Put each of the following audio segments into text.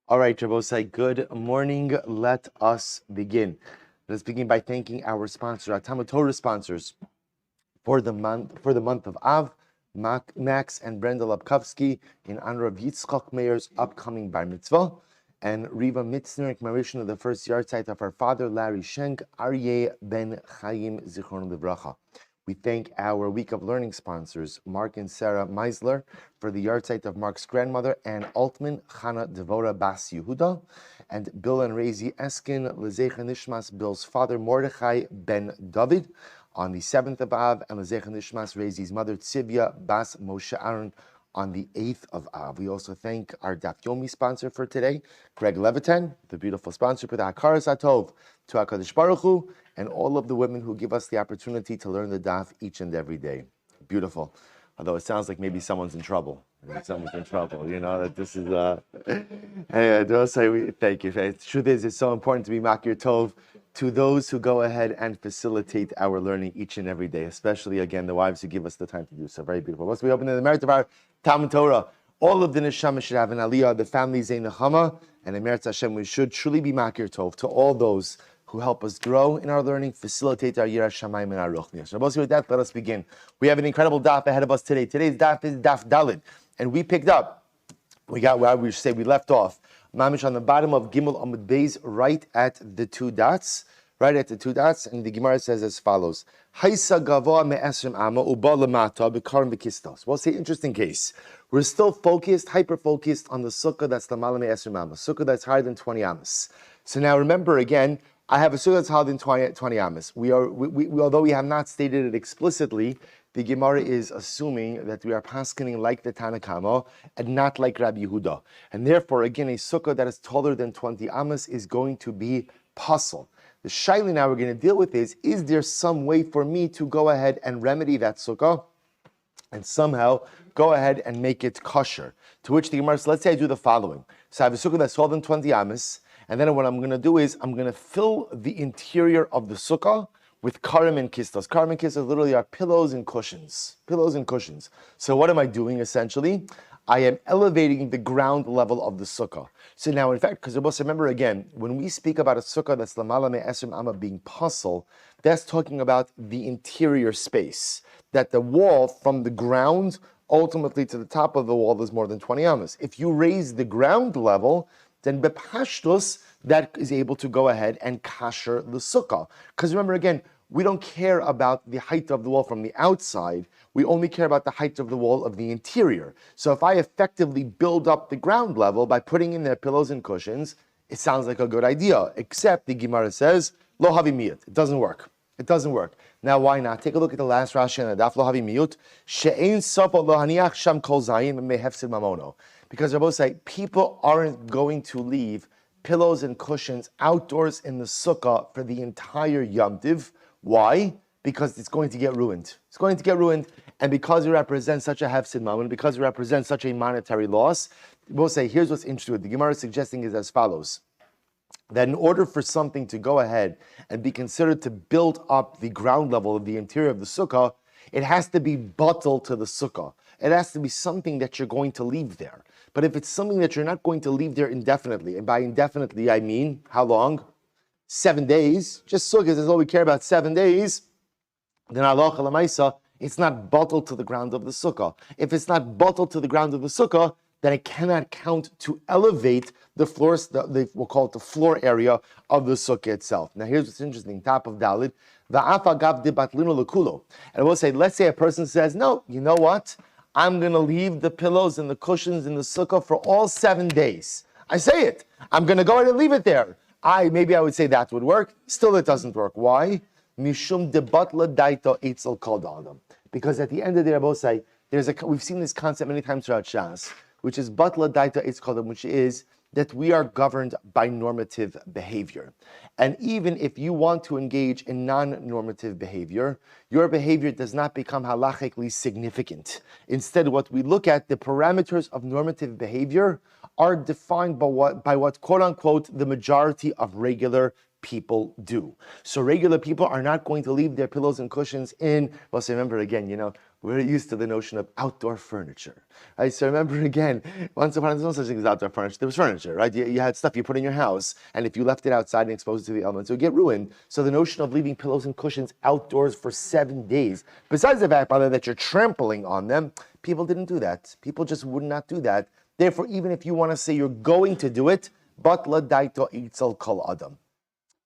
All right, Jabosai, good morning. Let us begin. Let's begin by thanking our sponsor, our Talmud Torah sponsors for the month of Av, Max and Brenda Lapkovsky, in honor of Yitzchak Meir's upcoming bar mitzvah, and Riva Mitzner, in commemoration of the first yarzheit of our father, Larry Schneck, Aryeh Ben Chaim, Zichron Livracha. We thank our Week of Learning sponsors, Mark and Sarah Meisler, for the yarzheit of Mark's grandmother, and Altman, Chana Devora Bas Yehuda, and Bill and Razy Eskin, Lezecha Nishmas, Bill's father, Mordechai Ben David, on the 7th of Av, and Lezecha Nishmas, Razy's mother, Tzibia Bas Moshe Aaron, on the 8th of Av. We also thank our Daf Yomi sponsor for today, Greg Levitan, the beautiful sponsor for the Hakaras HaTov, to HaKadosh Baruch Hu, and all of the women who give us the opportunity to learn the Daf each and every day. Beautiful. Although it sounds like maybe someone's in trouble. You know, that this is... Anyway, don't say we thank you. The truth is, it's so important to be Makir Tov to those who go ahead and facilitate our learning each and every day, especially, again, the wives who give us the time to do so. Very beautiful. Once we open in the merit of our Talmud Torah, all of the neshama should have an aliyah, the family Zay Nechama, and in Meretz Hashem, we should truly be Makir Tov to all those who help us grow in our learning, facilitate our Yiras Shamayim and our Ruchnias. So with that, let us begin. We have an incredible daf ahead of us today. Today's daf is Daf Dalid, and we picked up, we got where we say we left off, Mamish on the bottom of Gimel Amud Beis, right at the two dots, and the Gemara says as follows: Haisa gavoa me'esrim ama uba lemata b'karim b'kistos. Well, say interesting case. We're still hyper focused on the sukkah that's lamala me'esrim ama, sukkah that's higher than 20 amas. So now remember again, I have a sukkah that's higher than 20 amas. We although we have not stated it explicitly, the Gemara is assuming that we are paskening like the Tanakama and not like Rabbi Yehuda. And therefore, again, a sukkah that is taller than 20 amas is going to be pasul. The shaila now we're going to deal with is there some way for me to go ahead and remedy that sukkah and somehow go ahead and make it kosher? To which the Gemara says, let's say I do the following. So I have a sukkah that's taller than 20 amas, and then what I'm going to do is I'm going to fill the interior of the sukkah with karim and kistos. Karim and kistos literally are pillows and cushions. So what am I doing essentially? I am elevating the ground level of the sukkah. So now, in fact, because remember again, when we speak about a sukkah that's lamala me'esrim amma being pasul, that's talking about the interior space. That the wall from the ground ultimately to the top of the wall is more than 20 amas. If you raise the ground level, then bepashtus, that is able to go ahead and kasher the sukkah. Because remember again, we don't care about the height of the wall from the outside. We only care about the height of the wall of the interior. So if I effectively build up the ground level by putting in there pillows and cushions, it sounds like a good idea. Except the Gemara says, lo havi miyut. It doesn't work. Now why not? Take a look at the last Rashi on the daf, lo havi miyut. She'ein sofo lo haniach sham kol zayim mehefsid mamono. Because Rabbi say people aren't going to leave pillows and cushions outdoors in the sukkah for the entire Yom Tiv. Why? Because it's going to get ruined. And because it represents such a hefsid mammon, because it represents such a monetary loss, we'll say, here's what's interesting. What the Gemara is suggesting is as follows: that in order for something to go ahead and be considered to build up the ground level of the interior of the sukkah, it has to be bottled to the sukkah. It has to be something that you're going to leave there. But if it's something that you're not going to leave there indefinitely, and by indefinitely I mean, how long? 7 days. Just sukkahs is all we care about, 7 days. Then halacha l'maisa, it's not bottled to the ground of the sukkah. If it's not bottled to the ground of the sukkah, then it cannot count to elevate the floors, we'll call it the floor area of the sukkah itself. Now here's what's interesting, top of Dalid, va'afa gav de batlinu l'kulo. And we'll say, let's say a person says, no, you know what? I'm going to leave the pillows and the cushions in the sukkah for all 7 days. I say it. I'm going to go ahead and leave it there. Maybe I would say that would work. Still, it doesn't work. Why? Mishum debatla daito eitzel kol adam. Because at the end of the day, say we've seen this concept many times throughout Shas, which is batla daito eitzel kol adam, which is that we are governed by normative behavior. And even if you want to engage in non-normative behavior, your behavior does not become halachically significant. Instead, what we look at, the parameters of normative behavior are defined by what quote unquote, the majority of regular people do. So regular people are not going to leave their pillows and cushions in, well, so remember again, we're used to the notion of outdoor furniture, right? So remember again, once upon a time, there was no such thing as outdoor furniture. There was furniture, right? You had stuff you put in your house, and if you left it outside and exposed it to the elements, it would get ruined. So the notion of leaving pillows and cushions outdoors for 7 days, besides the fact, by the way, that you're trampling on them, people didn't do that. People just would not do that. Therefore, even if you want to say you're going to do it, batla daito itzel kol adam.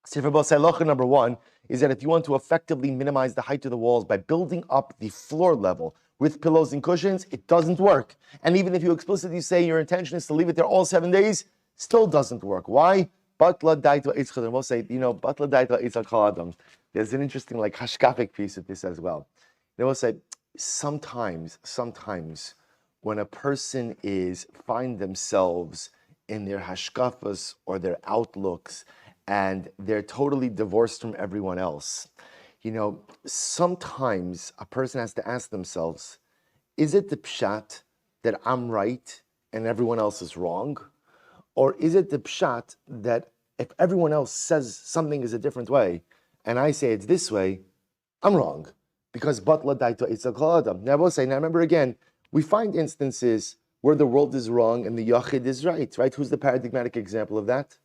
Sefer Bosai number 1 is that if you want to effectively minimize the height of the walls by building up the floor level with pillows and cushions, it doesn't work. And even if you explicitly say your intention is to leave it there all 7 days, still doesn't work. Why? Batla daito itzchad. We'll say, batla daito itzchad kol adam. There's an interesting hashkafic piece of this as well. They will say, sometimes when a person find themselves in their hashkafas or their outlooks, and they're totally divorced from everyone else. Sometimes a person has to ask themselves, is it the pshat that I'm right and everyone else is wrong? Or is it the pshat that if everyone else says something is a different way, and I say it's this way, I'm wrong? Because batla daito itzal kol adam. Now I will say, remember again, we find instances where the world is wrong and the yachid is right? Who's the paradigmatic example of that?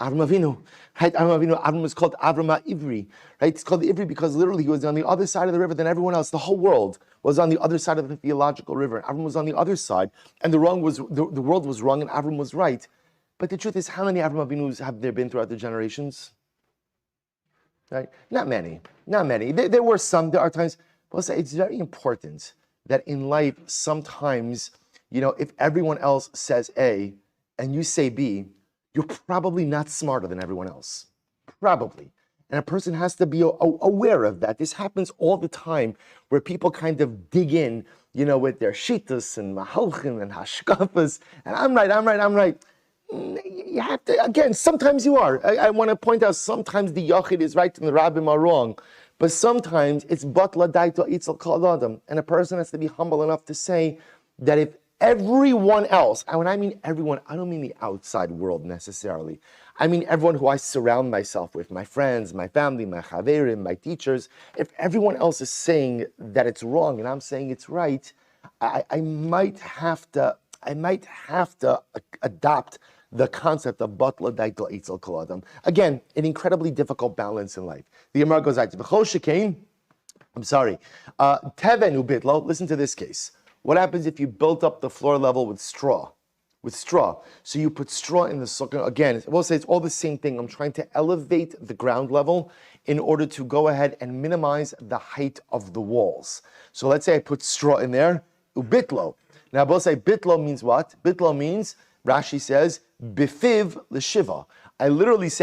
Avram Avinu, right? Avram was called Avram Ivri, right? It's called Ivri because literally he was on the other side of the river than everyone else. The whole world was on the other side of the theological river. Avram was on the other side, and the world was wrong, and Avram was right. But the truth is, how many Avram Avinus have there been throughout the generations? Right? Not many. There were some. There are times. But it's very important that in life, sometimes, if everyone else says A and you say B, you're probably not smarter than everyone else. Probably. And a person has to be aware of that. This happens all the time where people kind of dig in, with their shitas and mahalchim and hashkafas, and I'm right. You have to, again, sometimes you are. I want to point out, sometimes the yachid is right and the rabbim are wrong. But sometimes it's batla daito itzal kol adam. And a person has to be humble enough to say that if everyone else, and when I mean everyone, I don't mean the outside world necessarily. I mean everyone who I surround myself with, my friends, my family, my chaverim, my teachers. If everyone else is saying that it's wrong and I'm saying it's right, I might have to adopt the concept of batla daito itzal kol adam. Again, an incredibly difficult balance in life. The Gemara goes out to tevenu bitlo. Listen to this case. What happens if you built up the floor level with straw? So you put straw in the sukkah. Again, we'll say it's all the same thing. I'm trying to elevate the ground level in order to go ahead and minimize the height of the walls. So let's say I put straw in there, ubitlo. Now we'll say bitlo means what? Bitlo means, Rashi says, bifiv l'shiva. I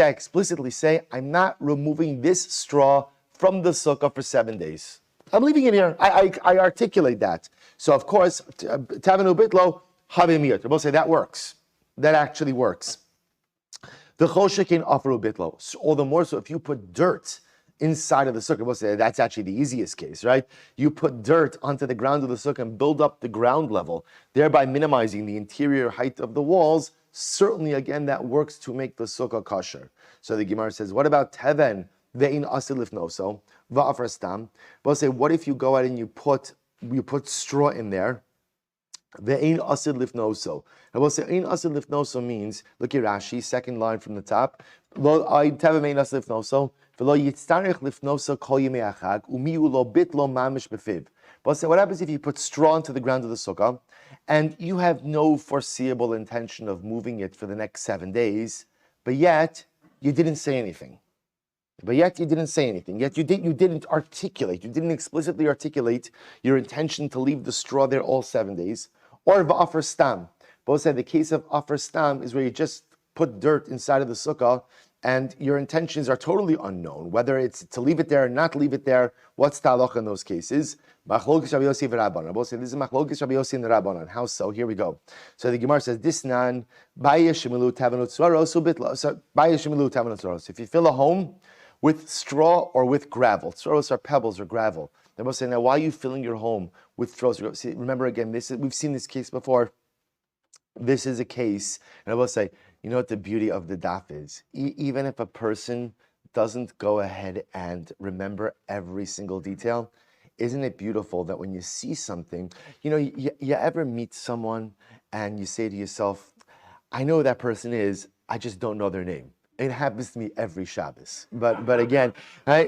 explicitly say, I'm not removing this straw from the sukkah for 7 days. I'm leaving it here. I articulate that. So of course, tevenu bitlo havimiyot. We'll say that works. That actually works. The choshekin afaru bitlo. All the more so if you put dirt inside of the sukkah. We'll say that's actually the easiest case, right? You put dirt onto the ground of the sukkah and build up the ground level, thereby minimizing the interior height of the walls. Certainly, again, that works to make the sukkah kosher. So the Gemara says, what about teven ve'in asil lifnoso va'afar stam? We'll say, what if you go ahead and you put straw in there? Ve'in asil lifnoso. And we'll say, ein asil lifnoso means, look at Rashi, second line from the top. Lo teven ve'in asil lifnoso v'lo yitztarich lifnoso kol yemei achag umiu lo bit lo mamish befiv. We'll say, what happens if you put straw into the ground of the sukkah and you have no foreseeable intention of moving it for the next 7 days, but yet you didn't say anything. Yet you didn't explicitly articulate your intention to leave the straw there all 7 days. Or va'afar stam. Both said the case of afar stam is where you just put dirt inside of the sukkah and your intentions are totally unknown, whether it's to leave it there or not leave it there. What's the halacha in those cases? Machlokes Rabbi Yossi v'Rabbanan. Rabbi say this is machlokes Rabbi Yossi and the Rabbanan. How so? Here we go. So the Gemara says this nan baya shemilu tavanot tzvaros ubitla. So baya shemilu tavanot tzvaros. If you fill a home with straw or with gravel, tzvaros are pebbles or gravel. They will say, now why are you filling your home with straws? See, remember again, we've seen this case before. This is a case, and I will say, you know what the beauty of the daf is? Even if a person doesn't go ahead and remember every single detail, isn't it beautiful that when you see something, you ever meet someone and you say to yourself, I know who that person is, I just don't know their name. It happens to me every Shabbos. But again, I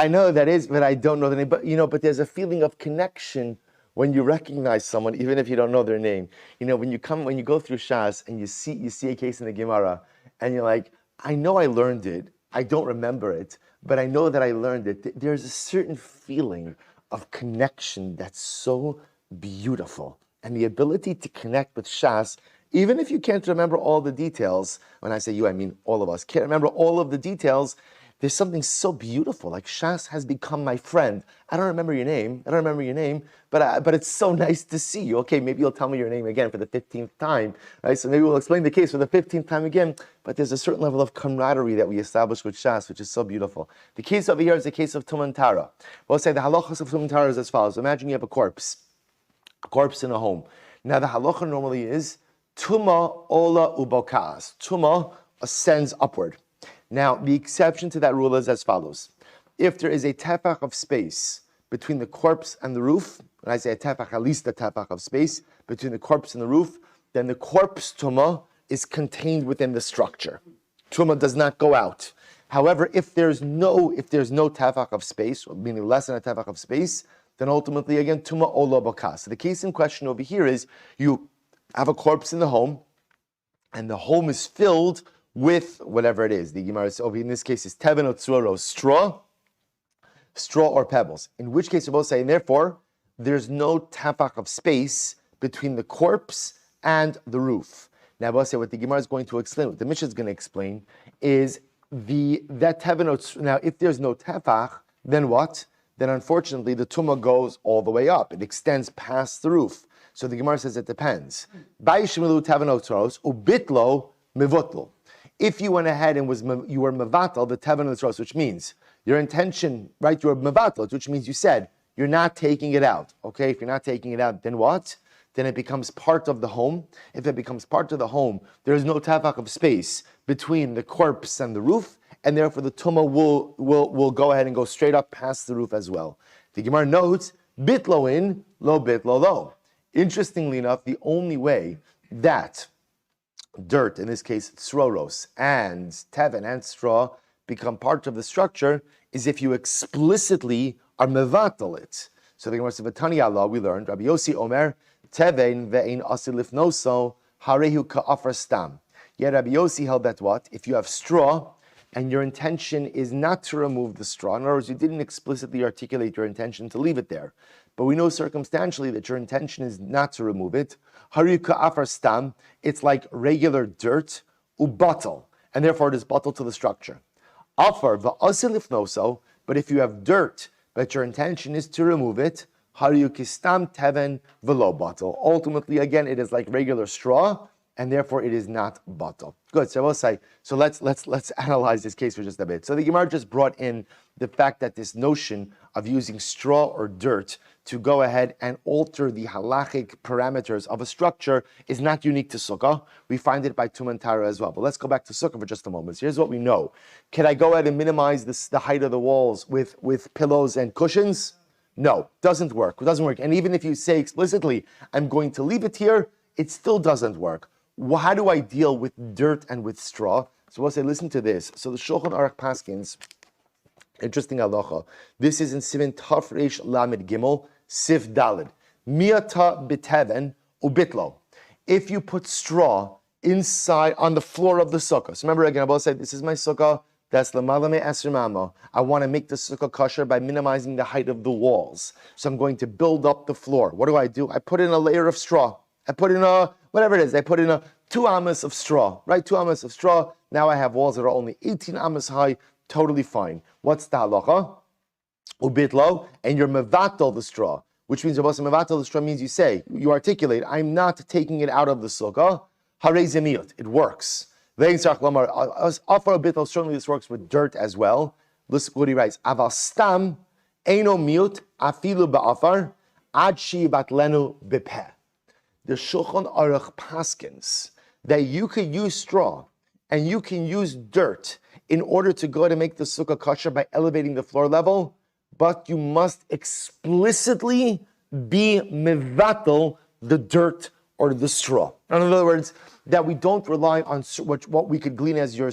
know that is, but I don't know the name. But there's a feeling of connection when you recognize someone, even if you don't know their name. When you go through Shas and you see a case in the Gemara, and you're like, I know I learned it, I don't remember it, but I know that I learned it. There's a certain feeling of connection that's so beautiful. And the ability to connect with Shas, even if you can't remember all the details, when I say you, I mean all of us, can't remember all of the details, there's something so beautiful, like Shas has become my friend. I don't remember your name, but it's so nice to see you. Okay, maybe you'll tell me your name again for the 15th time, right? So maybe we'll explain the case for the 15th time again, but there's a certain level of camaraderie that we establish with Shas, which is so beautiful. The case over here is the case of Tumah and Tara. We'll say the halachas of Tumah and Tara is as follows. Imagine you have a corpse in a home. Now the halacha normally is, Tumah ola ubokas. Tumah ascends upward. Now, the exception to that rule is as follows. If there is a tefach of space between the corpse and the roof, when I say a tefach, at least a tefach of space between the corpse and the roof, then the corpse tumah is contained within the structure. Tumah does not go out. However, if there's no tefach of space, meaning less than a tefach of space, then ultimately, again, tumah ola bokas. So the case in question over here is you have a corpse in the home, and the home is filled with whatever it is. The Gemara over in this case is teven or tzroros, straw or pebbles. In which case we're both saying, therefore, there's no tefach of space between the corpse and the roof. Now, we'll say what the Gemara is going to explain, what the Mishnah is going to explain, is that teven or now, if there's no tefach, then what? Then unfortunately, the tumah goes all the way up. It extends past the roof. So the Gemara says it depends. If you went ahead and you were mevatel the teven l'tzros, which means your intention, right? You were mevatel, which means you said you're not taking it out. Okay, if you're not taking it out, then what? Then it becomes part of the home. If it becomes part of the home, there is no tefach of space between the corpse and the roof, and therefore the tumah will go ahead and go straight up past the roof as well. The Gemara notes bitlo in, lo bitlo lo. Interestingly enough, the only way that dirt, in this case tzroros, and teven and straw become part of the structure is if you explicitly are mevatel it. So the Gemara says, "V'tani Allah," we learned, Rabbi Yossi Omer, teven ve'ein asil lifnoso harehu ka'afar stam. Yet Rabbi Yossi held that what? If you have straw and your intention is not to remove the straw, in other words, you didn't explicitly articulate your intention to leave it there, but we know circumstantially that your intention is not to remove it, harehu ka'afar stam, it's like regular dirt, ubatal, and therefore it is batal to the structure. Afar va'asil lifnoso, but if you have dirt, but your intention is to remove it, harehu kistam teven v'lo batal. Ultimately, again, it is like regular straw, and therefore it is not batal. Good. So I will say. So let's analyze this case for just a bit. So the Gemara just brought in the fact that this notion of using straw or dirt to go ahead and alter the halachic parameters of a structure is not unique to Sukkah. We find it by Tumah and Tara as well. But let's go back to Sukkah for just a moment. So here's what we know. Can I go ahead and minimize the height of the walls with pillows and cushions? No, doesn't work. It doesn't work. And even if you say explicitly, I'm going to leave it here, it still doesn't work. How do I deal with dirt and with straw? So we'll say, listen to this. So the Shulchan Aruch Paskins, interesting halacha. This is in Sivin Taf Reish Lamed Gimel, Sif Dalid. Miata biteven ubitlo. If you put straw inside on the floor of the sukkah. So remember again, I will say, this is my sukkah. That's l'malame esr mama. I want to make the sukkah kosher by minimizing the height of the walls. So I'm going to build up the floor. What do? I put in a layer of straw. I put in whatever it is. I put in 2 amas of straw, right? 2 amas of straw. Now I have walls that are only 18 amas high. Totally fine. What's the halacha? Ubitlo, and you're mevatel the straw, which means mevatel the straw means you articulate, I'm not taking it out of the sukkah. Harei zemiyot. It works. Certainly this works with dirt as well. Listen what he writes. Aval stam eino miut afilu ba'afar ad shivatlenu bepeh. The Shulchan Aruch paskins that you could use straw and you can use dirt in order to go to make the sukkah kosher by elevating the floor level, but you must explicitly be mevatel the dirt or the straw. In other words, that we don't rely on what we could glean as your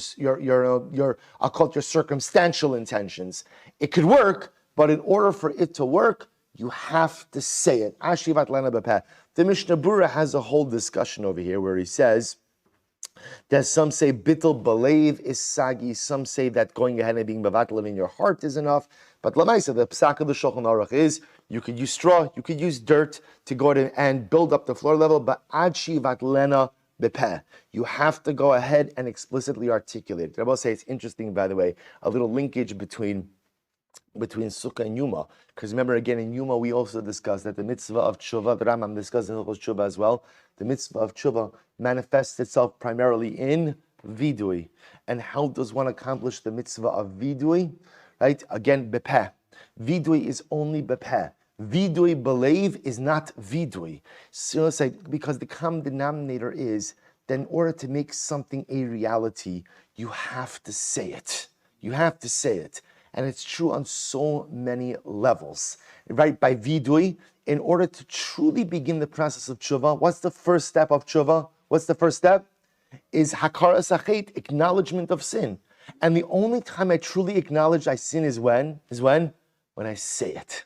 I'll call it your circumstantial intentions. It could work, but in order for it to work, you have to say it. Ashivat lana bepeh. The Mishnah Berurah has a whole discussion over here where he says that some say bittul balev is sagi, some say that going ahead and being mevatel in your heart is enough. But lamaisa, the psak of the Shulchan Aruch is you could use straw, you could use dirt to go ahead and build up the floor level, but ad shivat lena bepeh. You have to go ahead and explicitly articulate it. I will say it's interesting, by the way, a little linkage between Sukkah and Yuma. Because remember, again, in Yuma, we also discussed that the mitzvah of tshuva, the Rambam discussed in Hilchos Tshuva as well, the mitzvah of tshuva manifests itself primarily in vidui. And how does one accomplish the mitzvah of vidui? Right? Again, bepeh. Vidui is only bepeh. Vidui believe is not vidui. So let's say, because the common denominator is that in order to make something a reality, you have to say it. You have to say it. And it's true on so many levels. Right? By vidui, in order to truly begin the process of tshuva, what's the first step of tshuva? What's the first step? Is hakaras hachet, acknowledgement of sin. And the only time I truly acknowledge I sin is when? When I say it.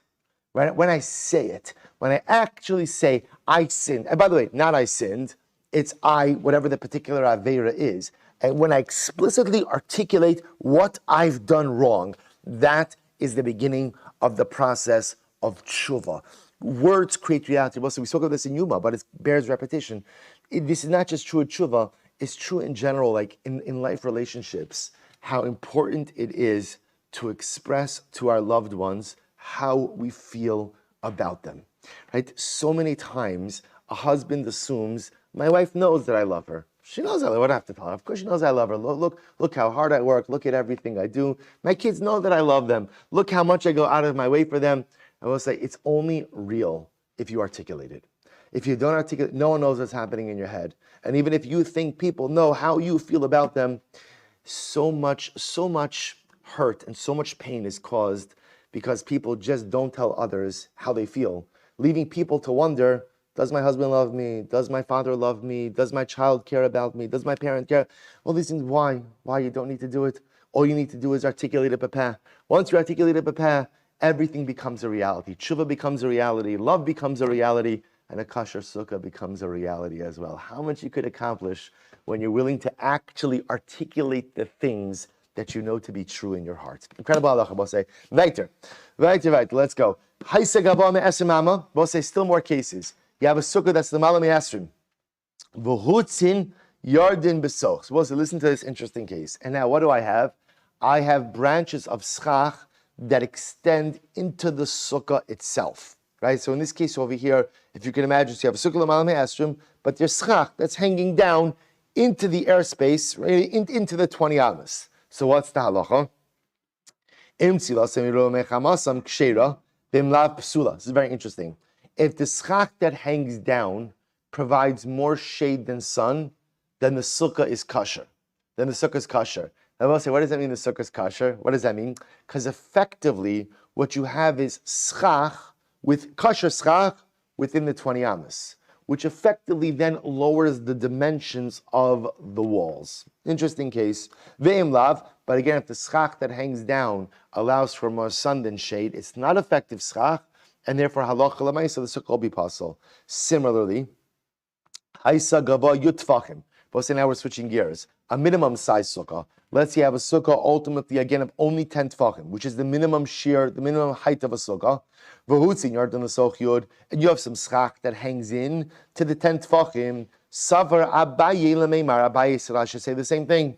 Right? When I say it. When I actually say, I sinned. And by the way, not I sinned. It's I, whatever the particular aveira is. And when I explicitly articulate what I've done wrong, that is the beginning of the process of tshuva. Words create reality. Well, so we spoke of this in Yuma, but it bears repetition. This is not just true in tshuva, it's true in general, like in life relationships, how important it is to express to our loved ones how we feel about them. Right? So many times, a husband assumes, my wife knows that I love her. She knows I love her. What do I have to tell her? Of course she knows I love her. Look how hard I work. Look at everything I do. My kids know that I love them. Look how much I go out of my way for them. I will say it's only real if you articulate it. If you don't articulate, no one knows what's happening in your head. And even if you think people know how you feel about them, so much hurt and so much pain is caused because people just don't tell others how they feel, leaving people to wonder, does my husband love me? Does my father love me? Does my child care about me? Does my parent care? All these things, why? Why you don't need to do it? All you need to do is articulate a pepeh. Once you articulate a pepeh, everything becomes a reality. Tshuva becomes a reality. Love becomes a reality. And a kosher sukkah becomes a reality as well. How much you could accomplish when you're willing to actually articulate the things that you know to be true in your heart. Incredible halacha, we'll say. Weiter, let's go. Haisa gava me'esrim amma, we'll say still more cases. You have a sukkah that's the malam me'esrim. V'hutzin yardin besoch. So we'll say, listen to this interesting case. And now what do I have? I have branches of schach that extend into the sukkah itself. Right? So in this case over here, if you can imagine, so you have a sukkah l'malam me'esrim, but there's schach that's hanging down into the airspace, right, into the 20 amas. So what's the halacha? This is very interesting. If the schach that hangs down provides more shade than sun, then the sukkah is kosher. Now we'll say, what does that mean the sukkah is kosher? What does that mean? Because effectively, what you have is schach, with kosher schach, within the 20 amas, which effectively then lowers the dimensions of the walls. Interesting case. Ve'im lav, but again, if the schach that hangs down allows for more sun than shade, it's not effective schach, and therefore halacha l'maisa, the sukkah will be possible. Similarly, haisa gava yutfachim. But now we're switching gears. a minimum size sukkah. Let's say you have a sukkah ultimately again of only 10 tefachim, which is the minimum shear, the minimum height of a sukkah. And you have some schach that hangs in to the 10 tefachim. Savar Abaye lemeimar. Abaye Sarah should say the same thing.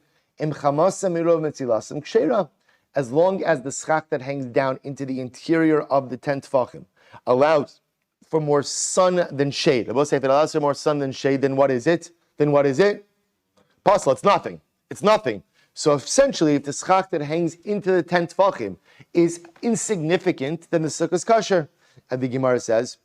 As long as the schach that hangs down into the interior of the 10 tefachim allows for more sun than shade. I will say if it allows for more sun than shade, then what is it? Pasla, it's nothing. It's nothing. So essentially, if the schach that hangs into the 10 tefachim is insignificant, then the sukkah is kosher. And the Gemara says,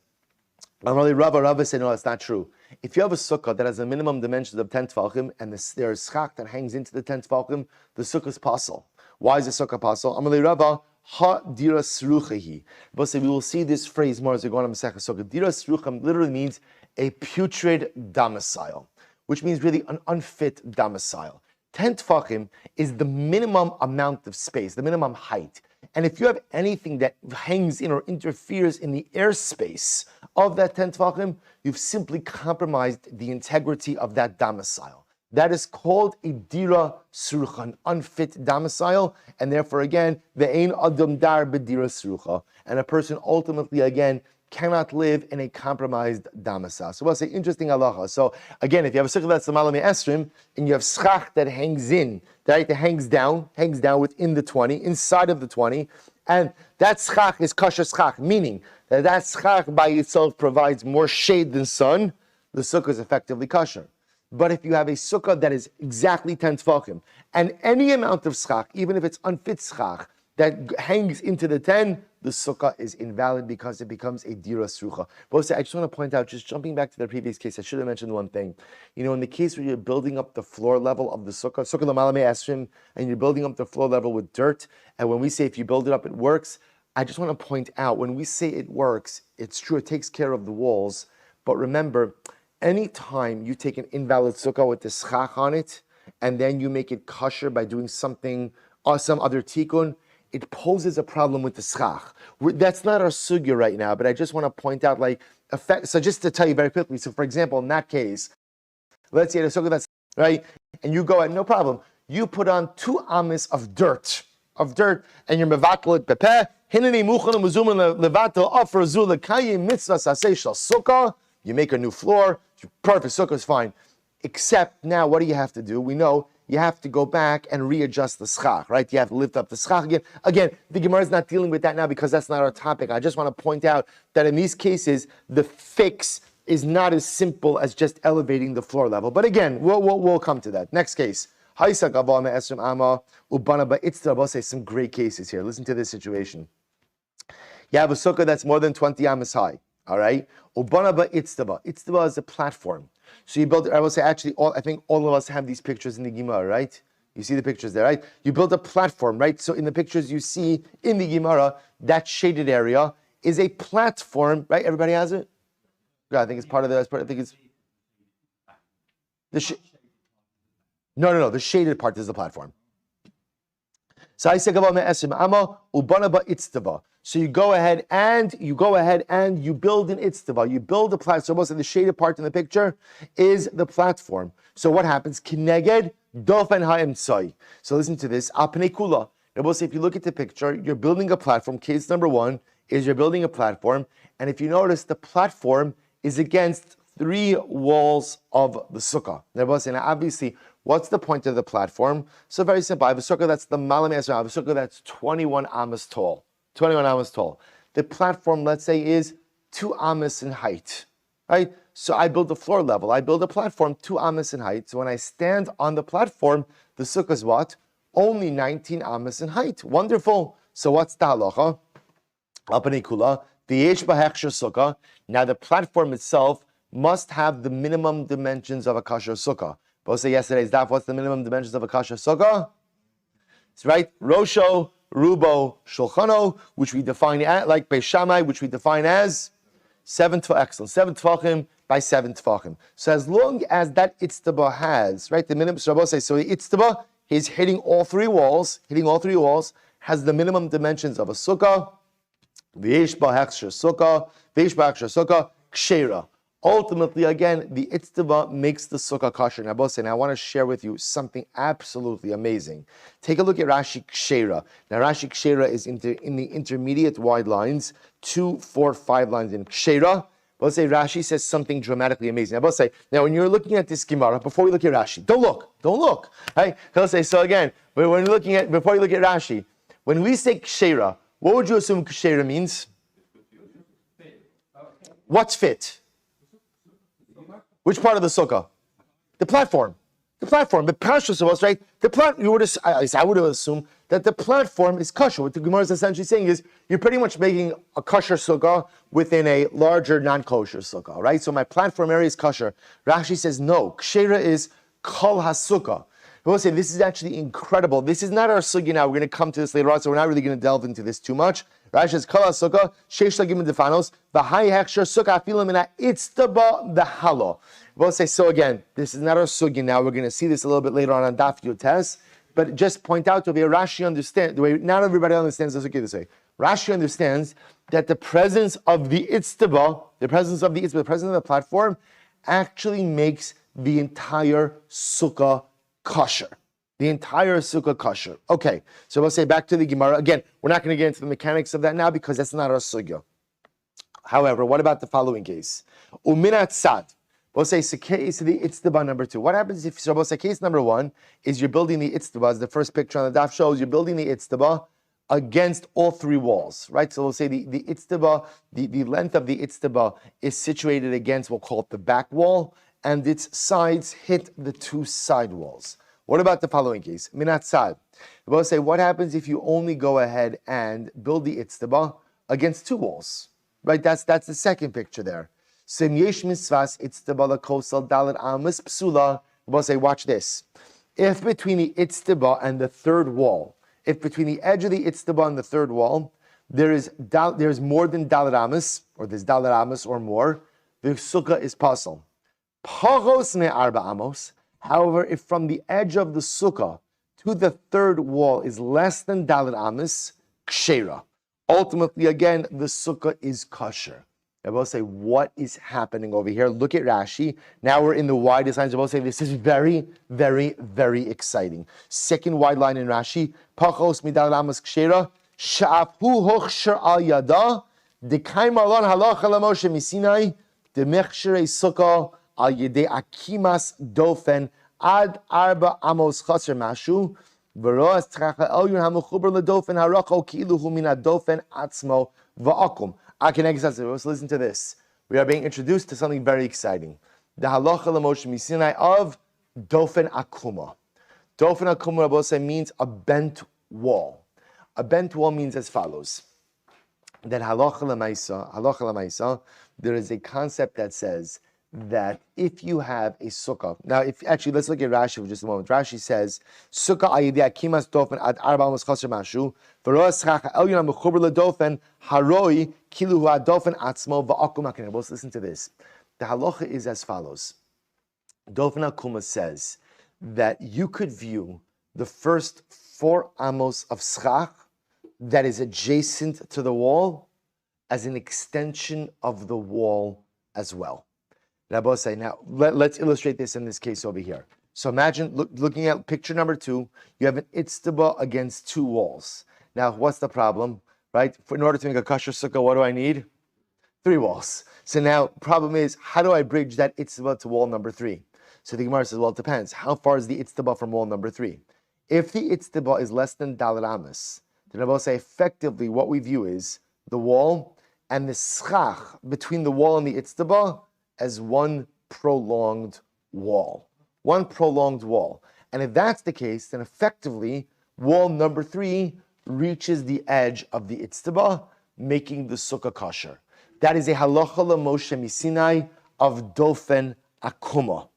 Rava said, no, that's not true. If you have a sukkah that has a minimum dimensions of 10 tefachim, and there is schach that hangs into the 10 tefachim, the sukkah is pasul. Why is the sukkah pasul? Amalei Rava, ha dira sruchahi. But we will see this phrase more as we go on Masechah Sukkah. Dira srucham literally means a putrid domicile, which means really an unfit domicile. 10 tefachim is the minimum amount of space, the minimum height. And if you have anything that hangs in or interferes in the airspace of that 10 tefachim, you've simply compromised the integrity of that domicile. That is called a dira srucha, an unfit domicile, and therefore again, the ein adam dar b'dira srucha, and a person ultimately again cannot live in a compromised domicile. So we'll say interesting halacha. So again, if you have a sukkah that's the malami esrim, and you have schach that hangs in, right, that hangs down within the 20, inside of the 20, and that schach is kosher schach, meaning that schach by itself provides more shade than sun, the sukkah is effectively kosher. But if you have a sukkah that is exactly 10 tefachim, and any amount of schach, even if it's unfit schach, that hangs into the 10, the sukkah is invalid because it becomes a dira srucha. But I just want to point out, just jumping back to the previous case, I should have mentioned one thing. You know, in the case where you're building up the floor level of the sukkah l'malame esrim, and you're building up the floor level with dirt, and when we say if you build it up, it works, I just want to point out, when we say it works, it's true, it takes care of the walls, but remember, anytime you take an invalid sukkah with the schach on it, and then you make it kosher by doing something or some other tikkun, it poses a problem with the schach. That's not our sugya right now, but I just want to point out, so just to tell you very quickly, so for example, in that case, let's say the sukkah that's, right, and you go and no problem, you put on 2 amis of dirt, and you're mevatel it bepeh, hineni muchan muzuman levatel offer zu lekayim mitzvah saseh shel sukkah, you make a new floor, perfect, sukkah is fine. Except now, what do you have to do? We know you have to go back and readjust the schach, right? You have to lift up the schach again. Again, the Gemara is not dealing with that now because that's not our topic. I just want to point out that in these cases, the fix is not as simple as just elevating the floor level. But again, we'll come to that. Next case. Say some great cases here. Listen to this situation. You have a sukkah that's more than 20 amas high. All right? Itztaba is a platform. So you build, I will say actually, I think all of us have these pictures in the Gemara, right? You see the pictures there, right? You build a platform, right? So in the pictures you see in the Gemara, that shaded area is a platform, right? Everybody has it? Yeah, I think it's part of the, I think it's... No, the shaded part is the platform. So I say So you go ahead and you build an itztava. You build a platform. So most of the shaded part in the picture is the platform. So what happens? Kineged dofen ha'emtzai. So listen to this. Apnei kula. We'll say if you look at the picture, you're building a platform. Case number 1 is you're building a platform, and if you notice, the platform is against 3 walls of the sukkah. Now obviously, what's the point of the platform? So very simple. I have a sukkah that's the malam esrei. I have a sukkah that's 21 amas tall. 21 amas tall. The platform, let's say, is 2 amas in height, right? So I build a floor level. I build a platform 2 amas in height. So when I stand on the platform, the sukkah is what? Only 19 amas in height. Wonderful. So what's the halacha? Now the platform itself must have the minimum dimensions of a kosher sukkah. But say yesterday's daf, what's the minimum dimensions of a kosher sukkah? It's right, Rosho, Rubo, Shulchano, which we define as, like Beis Shammai, which we define as 7 tefachim by 7 tefachim. So as long as that itztaba has, right, the minimum, so say, so the itztaba is hitting all 3 walls, has the minimum dimensions of a sukkah, V'yesh ba'hechsher sukkah, kshera. Ultimately, again, the itztaba makes the sukkah kosher. Now, Bose, I want to share with you something absolutely amazing. Take a look at Rashi Kshera. Now, Rashi Kshera is in the intermediate wide lines, 2, 4, 5 lines in Kshera. Bose, Rashi says something dramatically amazing. Now, Bose, now when you're looking at this Gemara, before we look at Rashi, don't look. Right? Bose, so again, before you look at Rashi, when we say Kshera, what would you assume Kshera means? What's fit? Which part of the sukkah? The platform. The Pashtus of us, right? I would have assumed that the platform is kosher. What the Gemara is essentially saying is you're pretty much making a kosher sukkah within a larger non-kosher sukkah, right? So my platform area is kosher. Rashi says no. Kshera is kol hasukkah. We'll say this is actually incredible. This is not our sugya now. We're going to come to this later on, so we're not really going to delve into this too much. Rashi says kol hasukkah sheish lagim defanos v'hai hechsher sukkah afilim mina itztaba v'halo. We'll say, so again, this is not our sugya now. We're going to see this a little bit later on Daf Yomi, but just point out to be Rashi understand the way not everybody understands the sugya this way. Rashi understands that the presence of the itztaba, the presence of the platform, actually makes the entire sukkah kosher. The entire sukkah kosher. Okay, so we'll say back to the Gemara. Again, we're not going to get into the mechanics of that now because that's not our sugya. However, what about the following case? Uminat sad. We'll say case the itztaba number 2. What happens if we'll say case number 1 is you're building the itztaba, as the first picture on the daf shows, you're building the itztaba against all 3 walls, right? So we'll say the itztaba, the length of the itztaba is situated against, we'll call it the back wall, and its sides hit the 2 side walls. What about the following case? Minat sad. We'll say what happens if you only go ahead and build the itztaba against 2 walls, right? That's the second picture there. So yesh mitzvahs itztaba lakosal dalet amas psula. We'll say, watch this. If between the itztaba and the 3rd wall, if between the edge of the itztaba and the 3rd wall, there's more than dalet amas, or there's dalet amas or more, the sukkah is pasal. Pachos me'arba amos. However, if from the edge of the sukkah to the 3rd wall is less than dalet amas, kshera. Ultimately, again, the sukkah is kosher. I will say, what is happening over here? Look at Rashi. Now we're in the widest lines. I will say, this is very, very, very exciting. Second wide line in Rashi. Pachos midal amas kshera. Sha'afu hochsher al yada. Dekaim alon halacha lamoshe misinai. Demechshere sukkah al yedei akimas dofen ad arba amos chaser mashu. V'roas tracha elyon hamuchuber ledofen haracho ki'iluhu min adofen atzmo va'akum. So listen to this. We are being introduced to something very exciting. The halacha l'moshe misinai of dofen akuma. Dofen akuma, Rabbi means a bent wall. A bent wall means as follows. That halacha l'maisa, there is a concept that says that if you have a sukkah, now let's look at Rashi for just a moment. Rashi says, sukkah ayidei akimas dofen ad arba amos chaser mashu, v'roas chacha elyon mechuber ledofen haroi kilu ha'dofen atzmo va'akum hakenem. Let's listen to this. The halacha is as follows. Dofen akuma says that you could view the first 4 amos of schach that is adjacent to the wall as an extension of the wall as well. Now, let's illustrate this in this case over here. So imagine looking at picture number 2, you have an itztaba against 2 walls. Now, what's the problem, right? In order to make a kosher sukkah, what do I need? 3 walls. So now, problem is, how do I bridge that itztaba to wall number 3? So the Gemara says, well, it depends. How far is the itztaba from wall number 3? If the itztaba is less than dalet amas, then I will say effectively what we view is the wall and the schach between the wall and the itztaba as one prolonged wall. One prolonged wall. And if that's the case, then effectively, wall number 3 reaches the edge of the itztaba, making the sukkah kosher. That is a halacha l'moshe misinai of dofen akuma.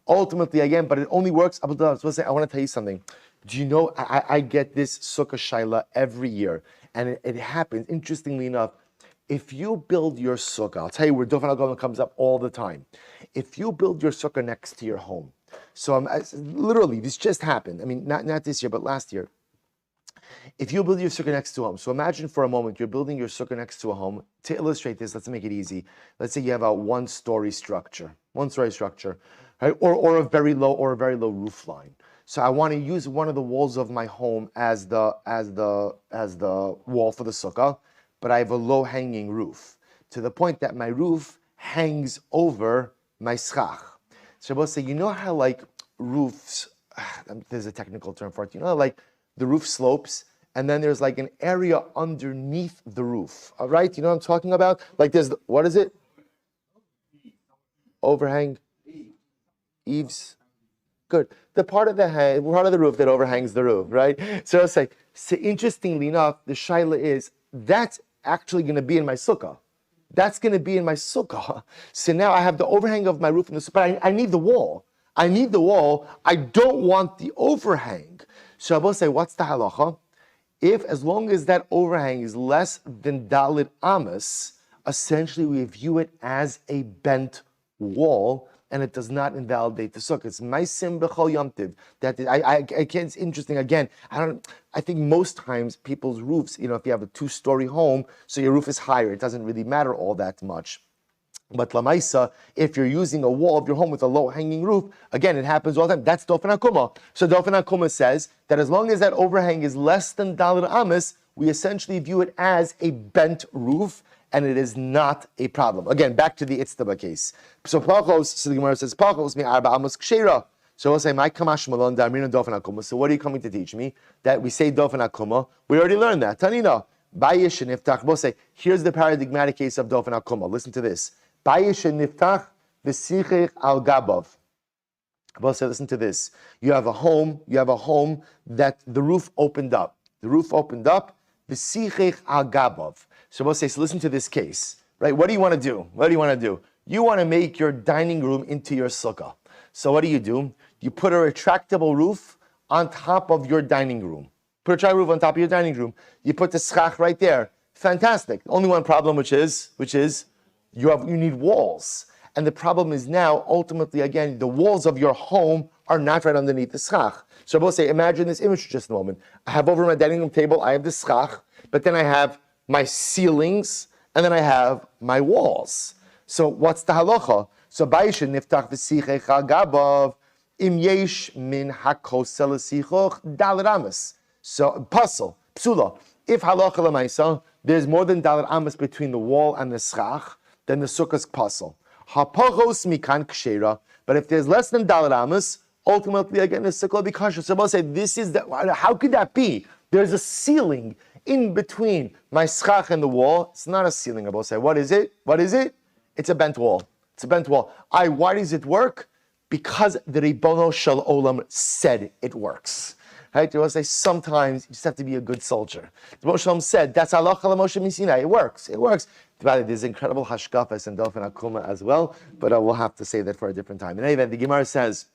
Ultimately, again, but it only works. I want to tell you something. Do you know, I get this sukkah shaila every year, and it happens, interestingly enough, if you build your sukkah, I'll tell you where dofen akuma comes up all the time. If you build your sukkah next to your home, so literally, this just happened. I mean, not this year, but last year. If you build your sukkah next to a home, so imagine for a moment you're building your sukkah next to a home. To illustrate this, let's make it easy. Let's say you have a one-story structure, right? Or a very low roof line. So I want to use one of the walls of my home as the wall for the sukkah, but I have a low-hanging roof to the point that my roof hangs over my schach. So Shabbos say, you know how like roofs, there's a technical term for it, you know, like the roof slopes, and then there's like an area underneath the roof, all right? You know what I'm talking about? Like there's, what is it? Overhang? Eaves? Good. The part of the roof that overhangs the roof, right? So it's like, so interestingly enough, the shaila is, that's actually going to be in my sukkah. That's going to be in my sukkah. So now I have the overhang of my roof in the sukkah, but I need the wall. I need the wall. I don't want the overhang. So I will say, what's the halacha? If, as long as that overhang is less than Dalit Amos, essentially we view it as a bent wall, and it does not invalidate the sukkah. It's maisim b'chol yom tiv. That I can't. It's interesting. Again, I think most times people's roofs, you know, if you have a 2-story home, so your roof is higher, it doesn't really matter all that much. But lamaisa, if you're using a wall of your home with a low-hanging roof, again, it happens all the time. That's dofen hakuma. So dofen hakuma says that as long as that overhang is less than dalit amis, we essentially view it as a bent roof, and it is not a problem. Again, back to the itztaba case. So pachos, so the Gemara says, pachos mi arba amos kshera. So we'll say, my kamash malon darmina dofen hakuma. So what are you coming to teach me? That we say dofen hakuma. We already learned that. Tanina, bayish and iftach. We'll say, here's the paradigmatic case of dofen hakuma. Listen to this. Bayish and iftach v'sichech al gabav. We'll say, listen to this. You have a home that the roof opened up. V'sichech al gabav. So we'll say, so listen to this case, right? What do you want to do? You want to make your dining room into your sukkah. So what do? You put a retractable roof on top of your dining room. Put a retractable roof on top of your dining room. You put the schach right there. Fantastic. Only one problem, which is you need walls. And the problem is now, ultimately, again, the walls of your home are not right underneath the schach. So we'll say, imagine this image for just a moment. I have over my dining room table, I have the schach, but then I have my ceilings, and then I have my walls. So what's the halacha? So ba'ishin niftach v'sichech agabav im yesh min hakosel sichoch dalet amas. So puzzle, psula. If halacha l'maisa, there's more than dalet amas between the wall and the schach, then the sukkah's puzzle. Hapachos mikan kshera. But if there's less than dalet amas, ultimately again the sukkah will be kosher. So we'll say, how could that be? There's a ceiling in between my schach and the wall. It's not a ceiling, I will say. What is it? It's a bent wall. Why does it work? Because the Ribono Shel Olam said it works. Right? I will say sometimes you just have to be a good soldier. The Moshe Olam said, that's halacha l'Moshe Misinai. It works. There's incredible hashkafas and dofen akuma as well, but we'll have to say that for a different time. In any event, the Gemara says,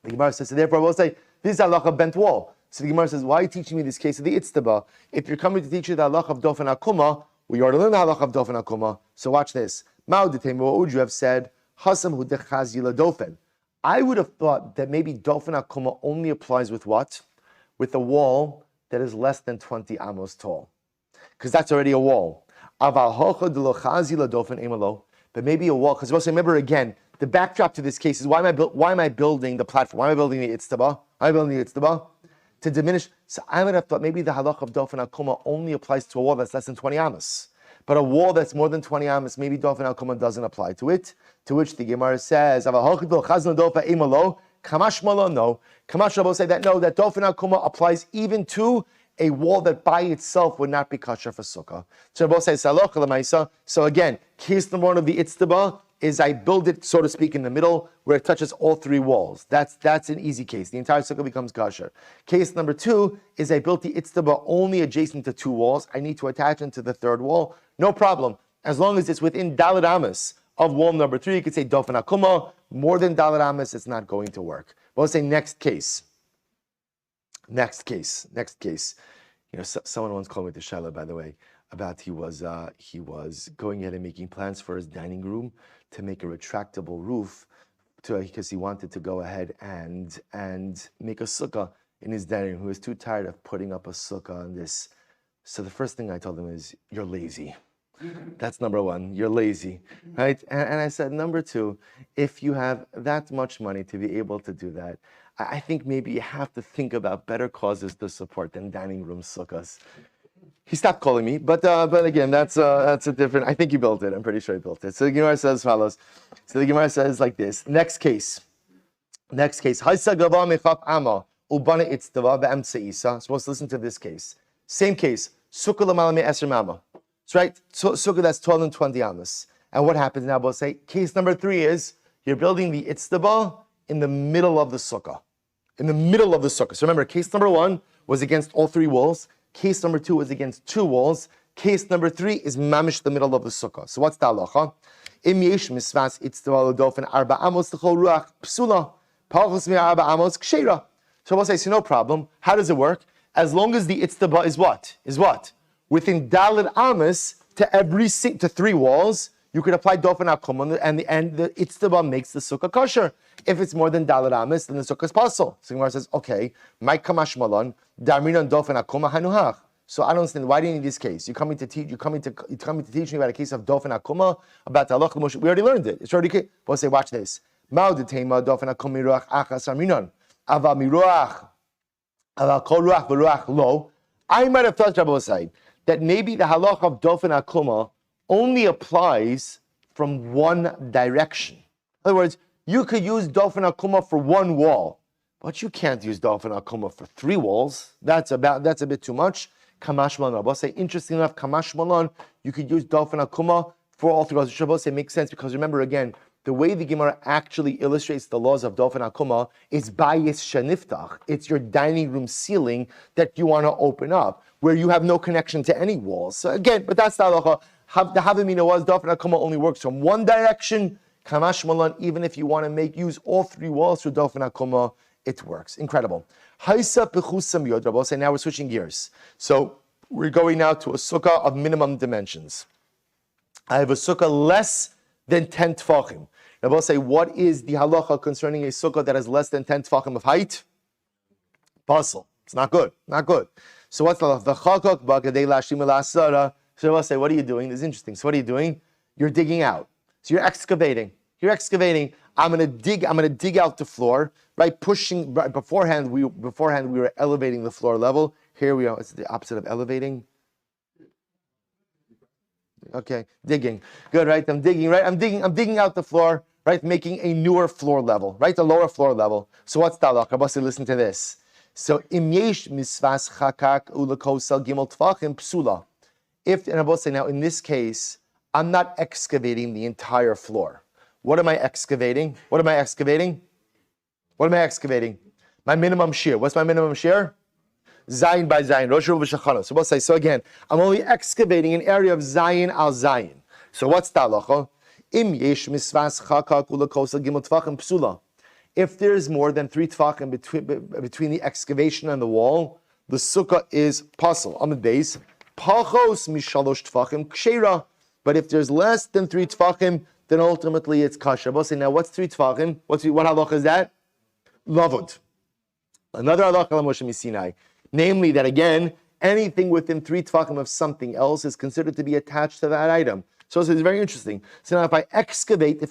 so therefore we'll say, this is halacha bent wall. So the Gemara says, why are you teaching me this case of the itztaba? If you're coming to teach you the halach of dofen akuma, we already learned the halach of dofen akuma. So watch this. What would you have said? Hasam hu dechazila dofen. I would have thought that maybe dofen akuma only applies with what? With a wall that is less than 20 amos tall. Because that's already a wall. But maybe a wall, because remember again, the backdrop to this case is why am I building the platform? Why am I building the itztaba? To diminish. So I would have thought maybe the halach of dofen akuma only applies to a wall that's less than 20 amos. But a wall that's more than 20 amos, maybe dofen akuma doesn't apply to it. To which the Gemara says, no. Kamash Rabbo say that no, that dofen akuma applies even to a wall that by itself would not be kosher for sukkah. So Rabbo says, so again, case number one of the itztaba is I build it, so to speak, in the middle where it touches all 3 walls. That's an easy case. The entire sukkah becomes kosher. Case number 2 is I built the itztaba only adjacent to 2 walls. I need to attach it to the 3rd wall. No problem. As long as it's within dalet amas of wall number 3, you could say dofen akuma. More than dalet amas, it's not going to work. But let's say next case. You know, someone once called me to Shala, by the way, about he was going ahead and making plans for his dining room to make a retractable roof because he wanted to go ahead and make a sukkah in his dining room who was too tired of putting up a sukkah on this. So the first thing I told him is, you're lazy. That's number one, you're lazy, right? And I said, number two, if you have that much money to be able to do that, I think maybe you have to think about better causes to support than dining room sukkahs. He stopped calling me, but again, that's a different, I think he built it, I'm pretty sure he built it. So the Gemara says as follows. So the Gemara says like this, next case. Supposed to listen to this case. Same case, Sukkah l'mala me'eser mama. That's right, Sukkah that's 12 and 20 amas. And what happens now, we'll say, case number 3 is, you're building the itztaba in the middle of the Sukkah. In the middle of the Sukkah. So remember, case number 1 was against all 3 walls. Case number 2 was against 2 walls. Case number 3 is mamish the middle of the Sukkah. So what's the halacha? Im yesh misvas itztaba l'dofen arba amos l'chol ruach psula. Pachos me'arba amos k'sheira. So we'll say, so no problem. How does it work? As long as the itztaba is what? Within daled amos to 3 walls, you could apply dofen akum, and the itztaba makes the sukkah kosher. If it's more than daled amos, then the sukkah is pasul. So Gemara says, okay, my kamash malon darminon dofen akum hanuhach. So I don't understand. Why do you need this case? You're coming to teach me about a case of dofen akuma, about the halach l'moshe. We already learned it. It's already. We'll say, watch this. Mao detema dofen akum miruach achas arminon. Ava miruach. Ava kol ruach v'ruach lo. I might have thought, Rabbi Said, that maybe the halach of dofen akuma only applies from one direction. In other words, you could use dofen akuma for 1 wall, but you can't use dofen akuma for 3 walls. That's a bit too much. Kamash malon. Rabbi say, interesting enough, kamash malon, you could use dofen akuma for all 3 walls. Rabbi say makes sense because remember again, the way the Gemara actually illustrates the laws of dofen akuma is bayis sheniftach. It's your dining room ceiling that you want to open up, where you have no connection to any walls. So again, but that's the halacha. The havamina was dofen akuma only works from one direction. Kamash malon, even if you want to use all 3 walls for dofen akuma, it works. Incredible. Haisa pechusam yod. Rabbi say now we're switching gears. So we're going now to a sukkah of minimum dimensions. I have a sukkah less than 10 tefachim. Rabbi say, what is the halacha concerning a sukkah that has less than 10 tefachim of height? Pasul. It's not good. So what's the halacha? So Rabbi say, what are you doing? This is interesting. So what are you doing? You're digging out. So you're excavating. I'm gonna dig out the floor, right? Pushing. Beforehand we were elevating the floor level. Here we are. It's the opposite of elevating. Okay, digging. Good, right? I'm digging out the floor, right? Making a newer floor level, right? A lower floor level. So what's the halacha? Rabbi say, listen to this. So im yesh misvas chakak ulakosel gimel tfachim psula. If, and Rabbi say, now in this case, I'm not excavating the entire floor. What am I excavating? My minimum shear. What's my minimum shear? Zayin by Zayin. Rosh Hashanah. So we'll say, so again, I'm only excavating an area of Zayin al Zayin. So what's the halacha? Im yesh misvas chakak ulakosel gimel tfachim psula. If there's more than 3 tfachim between the excavation and the wall, the sukkah is pasul. On the base, pachos mishalosh tfachim ksheira. But if there's less than 3 tfachim, then ultimately it's kasher. We'll say, now what's 3 tfachim? What halacha is that? Lavud. Another halacha l'Moshe Misinai. Namely that again, anything within 3 tfachim of something else is considered to be attached to that item. So it's very interesting. So now if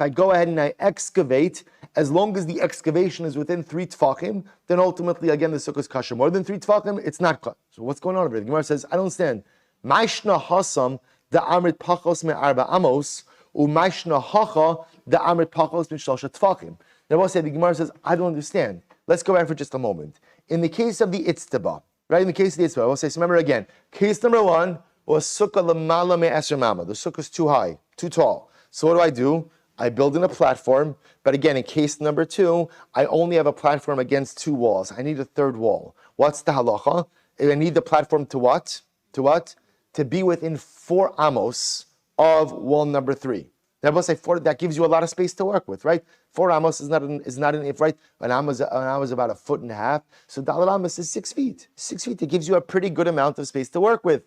I go ahead and I excavate, as long as the excavation is within 3 tfachim, then ultimately again the sukkah is kasher. More than 3 tfachim, it's not kasher. So what's going on over here? The Gemara says, I don't understand. Maishna hasam the amrit pachos me arba amos, u'maishna hacha the amrit pachos me shlosha tfachim. Now the Gemara says, I don't understand. Let's go back for just a moment. In the case of the itztaba, right? In the case of the itztaba, we'll say, so remember again, case number 1 was sukkah l'mala me'eser mama. The sukkah is too high, too tall. So what do? I build in a platform, but again, in case number 2, I only have a platform against 2 walls. I need a 3rd wall. What's the halacha? I need the platform to what? To be within 4 amos of wall number 3. Now, we'll say 4. That gives you a lot of space to work with, right? 4 amos is not an if, right? An amos is about 1.5 feet. So daled amos is 6 feet. 6 feet. It gives you a pretty good amount of space to work with.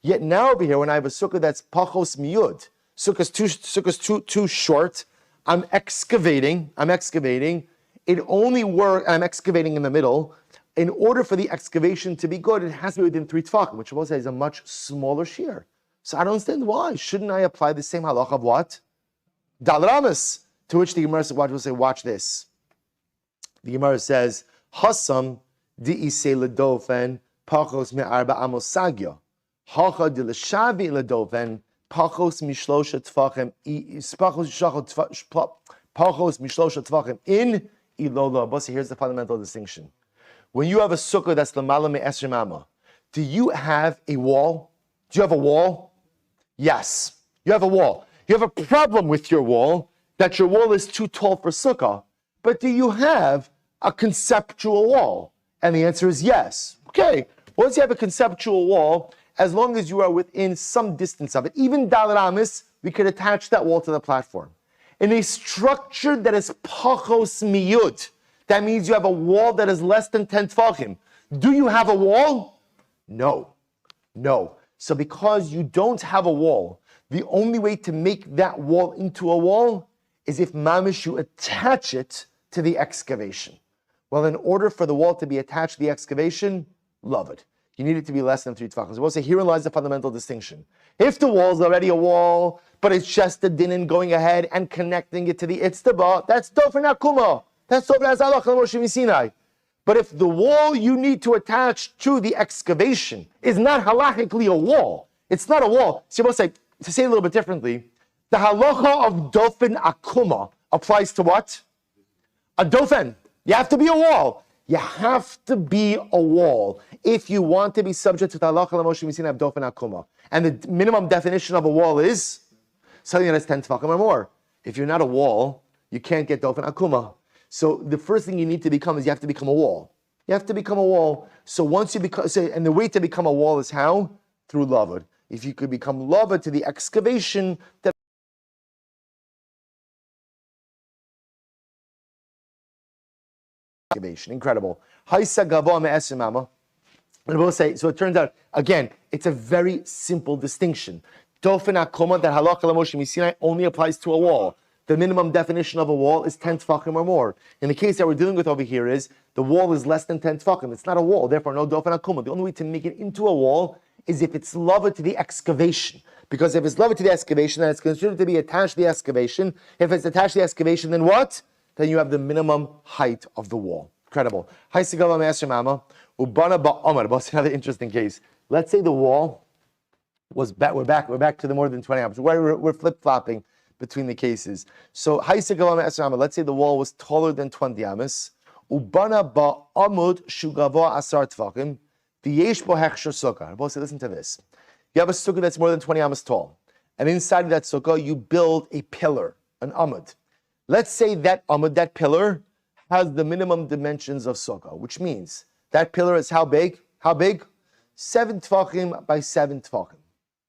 Yet now over here, when I have a sukkah that's pachos miyud, sukkah's too short. I'm excavating. It only works. I'm excavating in the middle. in order for the excavation to be good, it has to be within 3 tefachim, which Rabbi says is a much smaller shear. So I don't understand why. Shouldn't I apply the same halacha of what? Dal Ramas. To which the Gemara will say, watch this. The Gemara says, Hasam di'ise ledofen pachos me'arba amos sagya. Hacha di'leshavi ledofen pachos mishlosha tefachim pachos mishlosha tefachim in ilola. But here's the fundamental distinction. When you have a sukkah that's l'mala me'esrim amma, do you have a wall? Do you have a wall? Yes, you have a wall. You have a problem with your wall, that your wall is too tall for sukkah, but do you have a conceptual wall? And the answer is yes. Okay, once you have a conceptual wall, as long as you are within some distance of it, even Dal Ramis, we could attach that wall to the platform. In a structure that is pachos miyud, that means you have a wall that is less than 10 tefachim. Do you have a wall? No. So because you don't have a wall, the only way to make that wall into a wall is if mamish you attach it to the excavation. Well, in order for the wall to be attached to the excavation, love it. You need it to be less than 3 tefachim. So we'll say herein lies the fundamental distinction. If the wall is already a wall, but it's just a dinin going ahead and connecting it to the itztaba, that's dofen akuma. That's dofen azalach l'Moshe Sinai. But if the wall you need to attach to the excavation is not halachically a wall, it's not a wall. So we'll say, to say it a little bit differently, the halacha of dofen akuma applies to what? A dofen. You have to be a wall. You have to be a wall if you want to be subject to the halacha l'Moshe Sinai of dofen akuma. And the minimum definition of a wall is something that is 10 tefachim or more. If you're not a wall, you can't get dofen akuma. So the first thing you need to become is you have to become a wall. You have to become a wall. So once you become, and the way to become a wall is how? Through lavud. If you could become lavud to the excavation, that excavation, incredible. And we'll say, so it turns out, again, it's a very simple distinction. Dofen akuma, that halacha l'Moshe Sinai only applies to a wall. The minimum definition of a wall is 10 tefachim or more. In the case that we're dealing with over here is, the wall is less than 10 tefachim. It's not a wall, therefore no dofen akuma. The only way to make it into a wall is if it's lavud to the excavation. Because if it's lavud to the excavation, then it's considered to be attached to the excavation. If it's attached to the excavation, then what? Then you have the minimum height of the wall. Incredible. It's another interesting case. Let's say the wall was back. We're back to the more than 20 hours. We're flip-flopping between the cases. So, let's say the wall was taller than 20 amas. Ubana ba'amud shugavo asar tefachim. V'yesh bo hechsher sukkah. Listen to this. You have a sukkah that's more than 20 amas tall. And inside of that sukkah, you build a pillar, an amud. Let's say that amud, that pillar, has the minimum dimensions of sukkah, which means that pillar is how big? How big? 7 tefachim by 7 tefachim.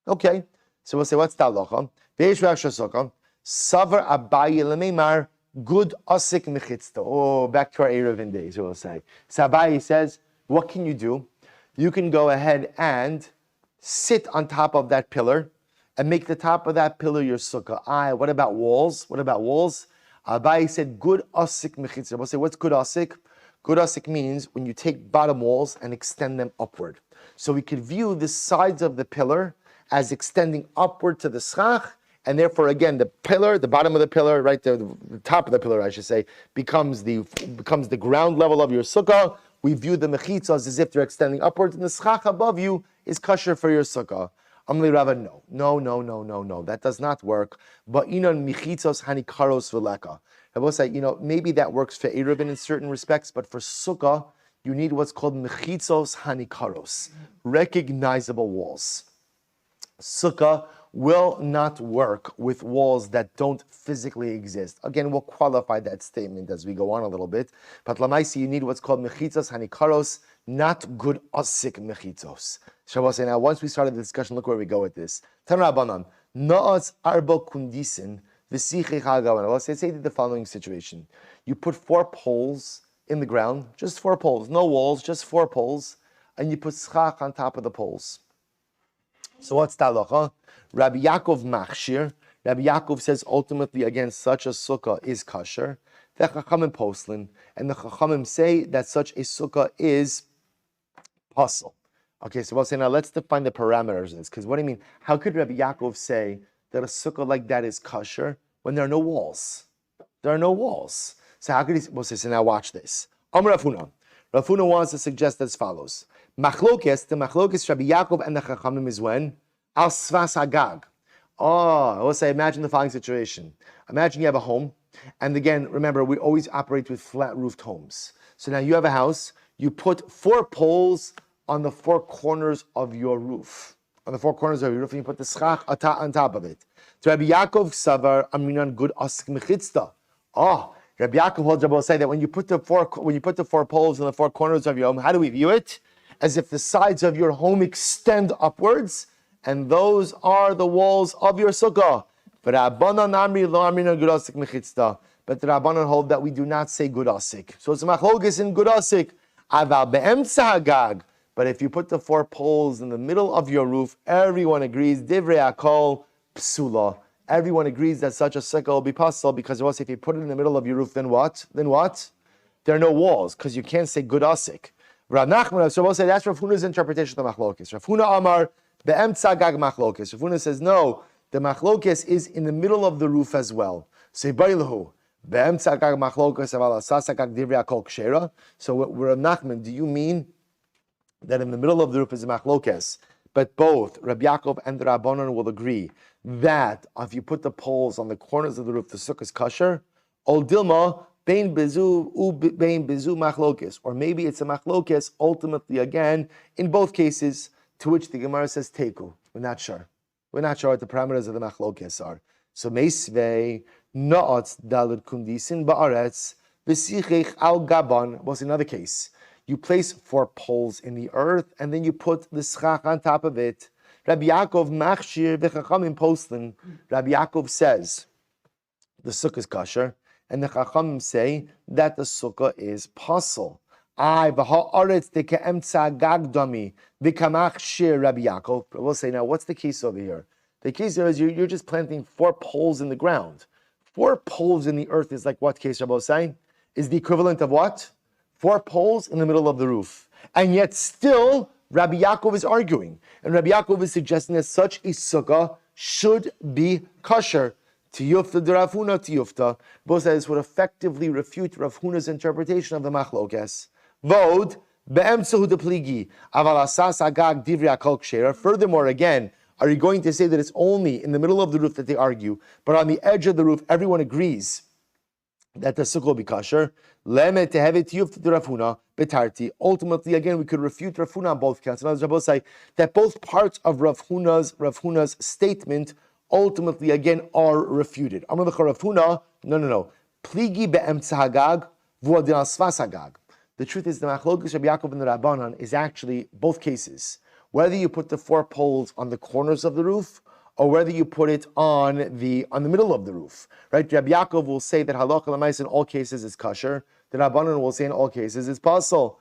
Okay. So we'll say, what's the halacha? V'yesh bo hechsher sukkah. Savar Abaye lemeimar good asik mechitzta. Oh, back to our Aryeh Ben days, we'll say. So Abaye says, what can you do? You can go ahead and sit on top of that pillar and make the top of that pillar your sukkah. What about walls? Abaye said, good asik mechitzta. We'll say, what's good asik? Good asik means when you take bottom walls and extend them upward. So we could view the sides of the pillar as extending upward to the schach. And therefore, again, the pillar, the bottom of the pillar, right there, the top of the pillar, I should say, becomes the ground level of your sukkah. We view the mechitzos as if they're extending upwards, and the schach above you is kosher for your sukkah. Amli Rava, no, that does not work. But inon mechitzos hanikaros v'leka. I will say, maybe that works for Erev in certain respects, but for sukkah, you need what's called mechitzos hanikaros, recognizable walls. Sukkah will not work with walls that don't physically exist. Again, we'll qualify that statement as we go on a little bit. But lamaisi, you need what's called mechitzos hanikaros, not good asik mechitzos. Shabbos, now once we started the discussion, look where we go with this. Tan Rabbanan, na'as arba kundisin v'sichei chagavan. Well, say the following situation. You put 4 poles in the ground, just 4 poles, no walls, just 4 poles, and you put schach on top of the poles. So what's the halacha? Rabbi Yaakov machshir. Rabbi Yaakov says ultimately, again, such a sukkah is kosher. the Chachamim postlin, and the Chachamim say that such a sukkah is puzzle. Okay, so we'll say now let's define the parameters of this, because what do you mean? How could Rabbi Yaakov say that a sukkah like that is kosher when there are no walls? There are no walls. So how could he? We'll say, so now watch this. Amar Rav Huna. Rav Huna wants to suggest as follows: the machlokes Rabbi Yaakov and the Chachamim is when al svas hagag. Oh, we'll say, imagine the following situation. Imagine you have a home, and again, remember, we always operate with flat-roofed homes. So now you have a house, you put 4 poles on the 4 corners of your roof. On the 4 corners of your roof, and you put the schach on top of it. So Rabbi Yaakov savar aminan good asik mechitzta. Oh, Rabbi Yaakov holds Rabbi say that when you put the 4 poles on the 4 corners of your home, how do we view it? As if the sides of your home extend upwards, and those are the walls of your sukkah. But the Rabbanan hold that we do not say good asik. So it's machlokes in good asik. Aval be'emtza hagag. But if you put the 4 poles in the middle of your roof, everyone agrees, divrei akol psula. Everyone agrees that such a sukkah will be possible, because if you put it in the middle of your roof, then what? Then what? There are no walls, because you can't say good asik. Rav Nachman, so we'll say that's Rav Huna's interpretation of the machlokes. Rav Huna Amar, be'emtza hagag machlokes. Rav Huna says, no, the machlokes is in the middle of the roof as well. Say, bailahu. So, Rav Nachman, do you mean that in the middle of the roof is a machlokes, but both Rabbi Yaakov and the Rabbanon will agree that if you put the poles on the corners of the roof, the sukkah is kosher? Ol dilma bein bezu machlokes, or maybe it's a machlokes ultimately again in both cases, to which the Gemara says teku. We're not sure. We're not sure what the parameters of the machlokes are. So meisvei na'at dalad kundisin ba'aretz v'sichich al gaban. Was another case. You place 4 poles in the earth, and then you put the schach on top of it. Rabbi Yaakov machshir v'chachamim postlin. Rabbi Yaakov says the sukkah is kosher, and the chachamim say that the sukkah is pasul. V'ha'aretz deke'emtza gagdami v'kamachshir Rabbi Yaakov. But we'll say now, what's the case over here? The case here is you're just planting 4 poles in the ground. 4 poles in the earth is like what case Rabbi was saying? Is the equivalent of what? 4 poles in the middle of the roof. And yet still, Rabbi Yaakov is arguing. And Rabbi Yaakov is suggesting that such a sukkah should be kosher. Tiyufta de Rav Huna tiyufta. Both sides would effectively refute Rav Huna's interpretation of the machlokes. Vod, be'emtzahu de pligi, aval asas agag divri akol kshera. Furthermore, again, are you going to say that it's only in the middle of the roof that they argue, but on the edge of the roof, everyone agrees that the sukkah will be kosher? Ultimately, again, we could refute Rav Huna on both counts. And as Rabbi say that both parts of Rav Huna's statement ultimately again are refuted. Amar l'cha Rav Huna, no. Pligi be'emtza hagag v'adin al svas hagag. The truth is the machlokes Rabbi Yaakov and the Rabbanan is actually both cases. Whether you put the 4 poles on the corners of the roof, or whether you put it on the middle of the roof, right? Rabbi Yaakov will say that halakha l'mais in all cases is kosher. The Rabbanan will say in all cases it's pasul.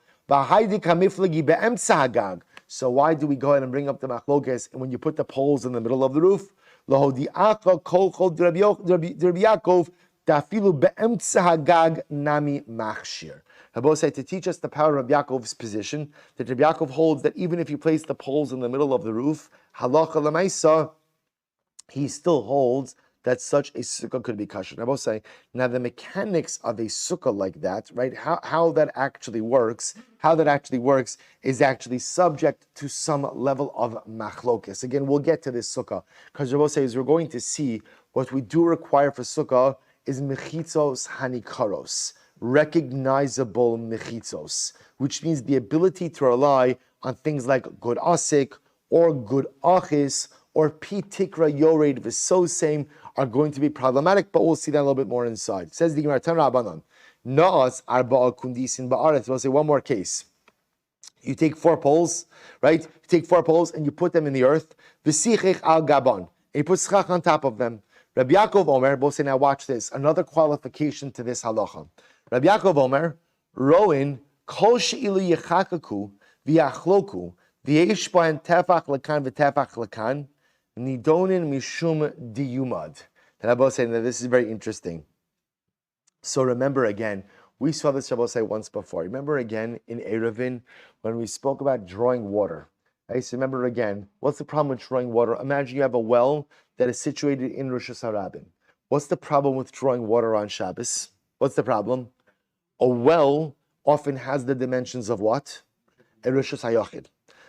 So why do we go ahead and bring up the machlokes and when you put the poles in the middle of the roof? Rabbi said to teach us the power of Yaakov's position, that Rabbi Yaakov holds that even if you place the poles in the middle of the roof, halakha l'maisa, he still holds that such a sukkah could be kosher. Rabbi say, now the mechanics of a sukkah like that, right? How that actually works is actually subject to some level of machlokes. Again, we'll get to this sukkah because Rabbi says we're going to see what we do require for sukkah is mechitzos hanikaros, recognizable mechitzos, which means the ability to rely on things like good asik or good achis or pi tikra yored v'sosem are going to be problematic, but we'll see that a little bit more inside. It says the Gemara Tan Rabbanan, Naas arba'a kundisin ba'aretz. We'll say one more case. You take 4 poles, right? You take 4 poles and you put them in the earth. V'sichich al gaban. And you put schach on top of them. Rabbi Yaakov Omer, we'll say now watch this. Another qualification to this halacha. Rabbi Yaakov Omer, Roin, kol she'ilu yechakaku v'yachloku v'yesh b'en tefach lekan v'tefach lekan nidonin mishum diyumad. And Rabbi saying that this is very interesting. So remember again, we saw this Shabbos once before. Remember again in Erevin when we spoke about drawing water. Right? So remember again, what's the problem with drawing water? Imagine you have a well that is situated in Rosh Hashanah. What's the problem with drawing water on Shabbos? What's the problem? A well often has the dimensions of what? A Rosh Hashanah.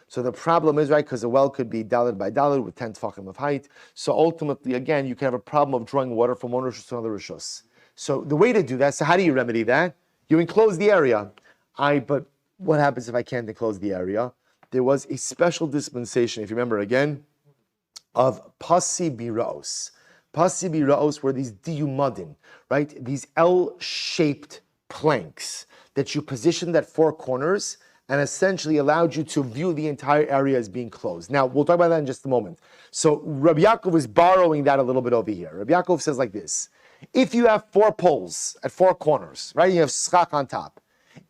So the problem is, right, because a well could be daled by daled with 10 tefachim of height. So ultimately, again, you can have a problem of drawing water from one rishus to another rishus. So the way to do that, so how do you remedy that? You enclose the area. But what happens if I can't enclose the area? There was a special dispensation, if you remember again, of pasi biraos. Pasi biraos were these diyumadin, right? These L-shaped planks that you positioned at four corners and essentially allowed you to view the entire area as being closed. Now, we'll talk about that in just a moment. So Rabbi Yaakov is borrowing that a little bit over here. Rabbi Yaakov says like this: if you have four poles at four corners, right, you have schach on top.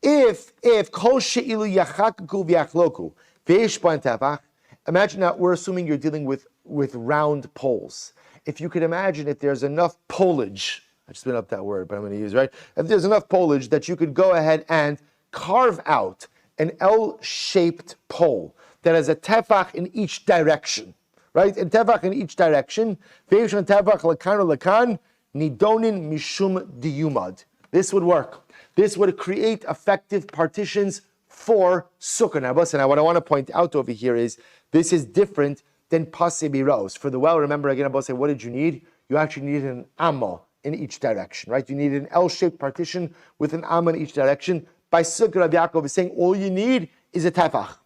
If kol she'ilu yachakaku v'yachloku v'yesh bo tefach, imagine now we're assuming you're dealing with round poles. If you could imagine if there's enough polage, I just made up that word, but I'm going to use right. If there's enough polage that you could go ahead and carve out an L-shaped pole that has a tefach in each direction, right? A tefach in each direction. Ve'yishon tefach lakan or lakan nidonin mishum diyumad. This would work. This would create effective partitions for Sukkah. Now, what I want to point out over here is this is different than pasi biraos. For the well, remember again, Abba, what did you need? You actually needed an amma in each direction, right? You needed an L-shaped partition with an amma in each direction. By Sukkah, Rabbi Yaakov is saying all you need is a tefach.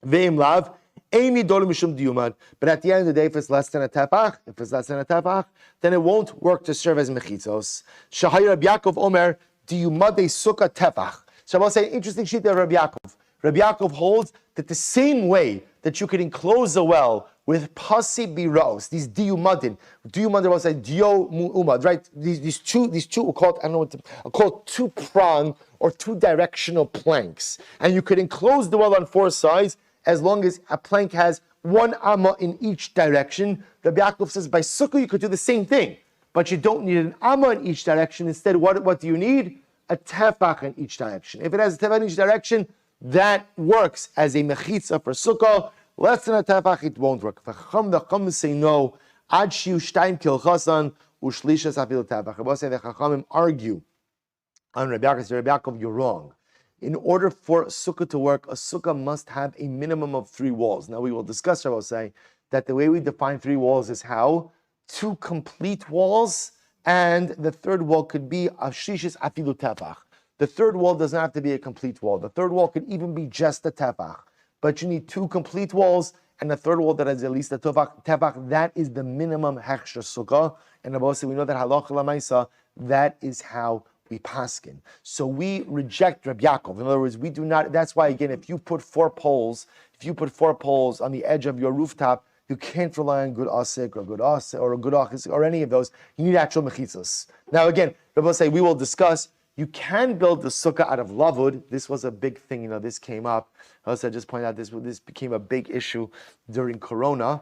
Ve'im lav, eini dolim mishum diyumad. But at the end of the day, if it's less than a tefach, then it won't work to serve as mechitzos. Shahai Rabbi Yaakov Omer, diyumade sukkah tefach. So I will say, interesting sheet of Rabbi Yaakov. Rabbi Yaakov holds that the same way that you could enclose a well with pasi biraos, these diyumadin will say dio mu'umad, right? These two we'll call it, I don't know what to call it, two prong or two directional planks, and you could enclose the well on four sides as long as a plank has one amma in each direction. Rabbi Yaakov says by Sukkah you could do the same thing, but you don't need an amma in each direction. Instead, what do you need? A tefach in each direction. If it has a tefach in each direction, that works as a mechitza for Sukkah. Less than a tefach, it won't work. The Chacham say no. Ad shiu shtayim kilchasan ushlishas afil tefach. Rabbi say the Chachamim argue on Rabbi Yaakov, you're wrong. In order for a Sukkah to work, a Sukkah must have a minimum of 3 walls. Now we will discuss, Rabbi say, that the way we define 3 walls is how? 2 complete walls, and the third wall could be a shishis afilu tefach. The third wall doesn't have to be a complete wall. The third wall could even be just a tefach. But you need 2 complete walls, and the third wall that has at least a tefach. That is the minimum hechsher sukkah. And Rabbi we know that halacha lamaisa, that is how we paskin. So we reject Rabbi Yaakov. In other words, we do not. That's why again, if you put 4 poles on the edge of your rooftop, you can't rely on good asik or good asik or a good achis or any of those. You need actual mechitzas. Now again, Rabbi say we will discuss. You can build the sukkah out of lavud. This was a big thing, this came up. Also, I just pointed out this became a big issue during Corona,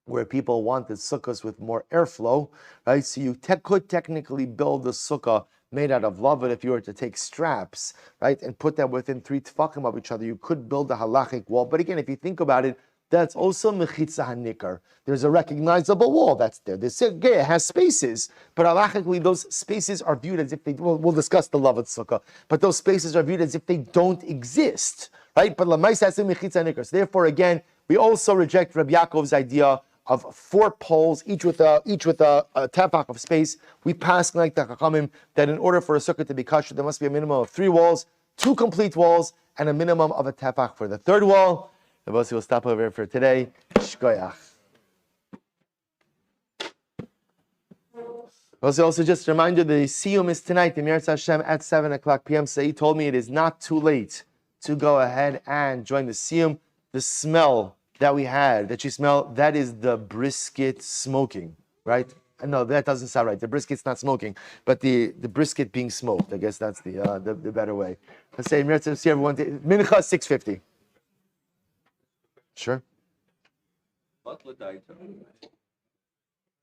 where people wanted sukkahs with more airflow, right? So you could technically build a sukkah made out of lavud if you were to take straps, right, and put them within 3 tefachim of each other. You could build a halachic wall. But again, if you think about it, that's also mechitza hanikar. There's a recognizable wall that's there. It has spaces, but halachically those spaces are viewed as if they. We'll discuss the lavud sukkah, but those spaces are viewed as if they don't exist, right? But lamais has mechitza hanikar. So therefore, again, we also reject Rabbi Yaakov's idea of 4 poles, each with a tefach of space. We pass like the Chachamim that in order for a sukkah to be kosher, there must be a minimum of 3 walls, 2 complete walls, and a minimum of a tefach for the third wall. The boss will stop over here for today. Shkoyach. Also just a reminder, the siyum is tonight, the Mir Hashem at 7:00 p.m. So he told me it is not too late to go ahead and join the siyum. The smell that we had, that you smell, that is the brisket smoking, right? No, that doesn't sound right. The brisket's not smoking, but the brisket being smoked. I guess that's the better way. Let's say Mir Hashem, see everyone. Mincha 6:50. Sure.